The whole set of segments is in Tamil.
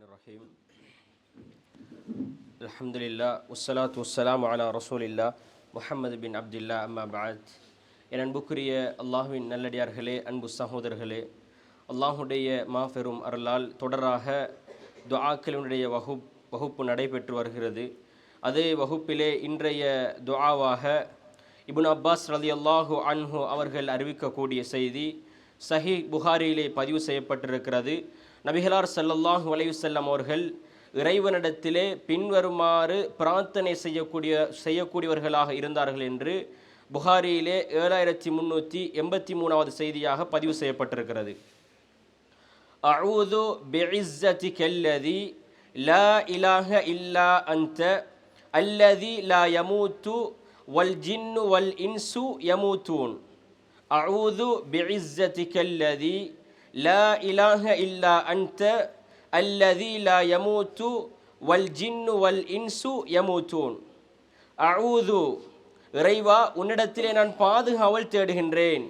الرحيم الحمد لله والصلاة والسلام على رسول الله முஹம்மது பின் அப்துல்லா அம்மா பாத். என் அன்புக்குரிய அல்லாஹுவின் நல்லடியார்களே, அன்பு சகோதரர்களே, அல்லாஹுடைய மாபெரும் அருளால் தொடராக துஆக்களினுடைய வகுப்பு நடைபெற்று வருகிறது. அதே வகுப்பிலே இன்றைய துஆவாக இப்னு அப்பாஸ் ரலியல்லாஹு அன்ஹு அவர்கள் அறிவிக்கக்கூடிய செய்தி சஹீஹ் புகாரியிலே பதிவு செய்யப்பட்டிருக்கிறது. நபிகளார் ஸல்லல்லாஹு அலைஹி வஸல்லம் அவர்கள் இறைவனிடத்திலே பின்வருமாறு பிரார்த்தனை செய்யக்கூடியவர்களாக இருந்தார்கள் என்று புகாரியிலே 7383வது செய்தியாக பதிவு செய்யப்பட்டிருக்கிறது. அஊது பிஇஸ்ஸதிகல்லதி லா இலாஹ இல்லா அன்த அல்லதி லா யமூத்து வல் ஜின்னு வல் இன்சு யமூத்தூன். அஊது பிஇஸ்ஸதிகல்லதி லா இலாஹ இல்லா அன்த அல்லதி லா யமூத்து வல் ஜின்னு வல் இன்சு யமூத்தூன். அஊது, இறைவா உன்னிடத்திலே நான் பாதுகாவல் தேடுகின்றேன்.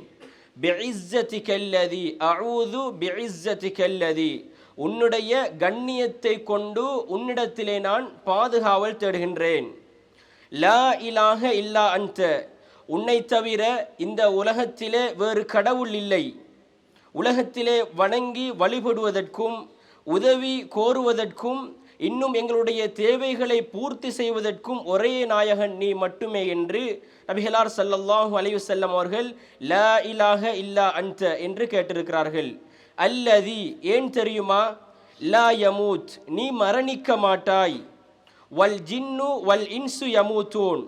பிஇஸ்ஸதிகல்லதி, அஊது பிஇஸ்ஸதிகல்லதி, உன்னுடைய கண்ணியத்தை கொண்டு உன்னிடத்திலே நான் பாதுகாவல் தேடுகின்றேன். லா இலாஹ இல்லா அன்த, உன்னை தவிர இந்த உலகத்திலே வேறு கடவுள் இல்லை. உலகத்திலே வணங்கி வழிபடுவதற்கும் உதவி கோருவதற்கும் இன்னும் எங்களுடைய தேவைகளை பூர்த்தி செய்வதற்கும் ஒரே நாயகன் நீ மட்டுமே என்று நபிகளார் ஸல்லல்லாஹு அலைஹி வஸல்லம் அவர்கள் லா இலாஹ இல்லா அன்த என்று கேட்டிருக்கிறார்கள். அல்லதி, ஏன் தெரியுமா? லா யமூத், நீ மரணிக்க மாட்டாய். வல் ஜின்னு வல் இன்சு யமூத்தூன்,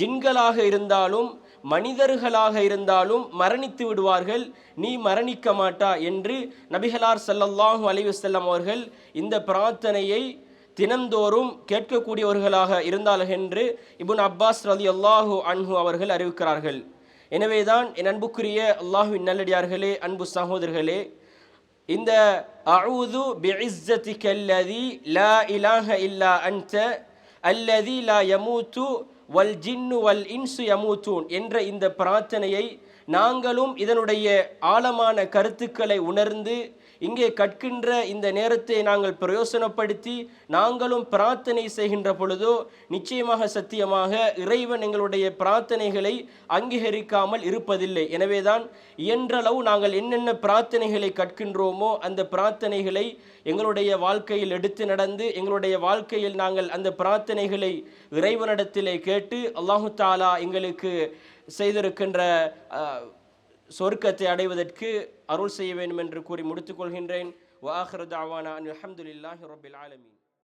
ஜின்களாக இருந்தாலும் மனிதர்களாக இருந்தாலும் மரணித்து விடுவார்கள், நீ மரணிக்க மாட்டா என்று நபிகளார் ஸல்லல்லாஹு அலைஹி வஸல்லம் அவர்கள் இந்த பிரார்த்தனையை தினந்தோறும் கேட்கக்கூடியவர்களாக இருந்தார்கள் என்று இப்னு அப்பாஸ் ரலியல்லாஹு அன்ஹு அவர்கள் அறிவிக்கிறார்கள். எனவேதான் என் அன்புக்குரிய அல்லாஹ்வின் நல்லடியார்களே, அன்பு சகோதரர்களே, இந்த அஊது பிஇஸ்ஸதிகல்லதி லா இலாஹ இல்லா அன்த அல்லதி லா யமூத்து வல் ஜின்னு வல் இன்சு யமூத்தூன் என்ற இந்த பிரார்த்தனையை நாங்களும் இதனுடைய ஆழமான கருத்துக்களை உணர்ந்து இங்கே கற்கின்ற இந்த நேரத்தை நாங்கள் பிரயோசனப்படுத்தி நாங்களும் பிரார்த்தனை செய்கின்ற பொழுதோ நிச்சயமாக சத்தியமாக இறைவன் எங்களுடைய பிரார்த்தனைகளை அங்கீகரிக்காமல் இருப்பதில்லை. எனவேதான் இயன்றளவு நாங்கள் என்னென்ன பிரார்த்தனைகளை கற்கின்றோமோ அந்த பிரார்த்தனைகளை எங்களுடைய வாழ்க்கையில் எடுத்து நடந்து எங்களுடைய வாழ்க்கையில் நாங்கள் அந்த பிரார்த்தனைகளை இறைவனிடத்திலே கேட்டு அல்லாஹு தஆலா எங்களுக்கு செய்திருக்கின்ற சொர்க்கத்தை அடைவதற்கு அருள் செய்ய வேண்டும் என்று கூறி முடித்துக் கொள்கின்றேன். வ ஆகிரு தஅவானா அல்ஹம்துலில்லாஹி ரப்பில் ஆலமீன்.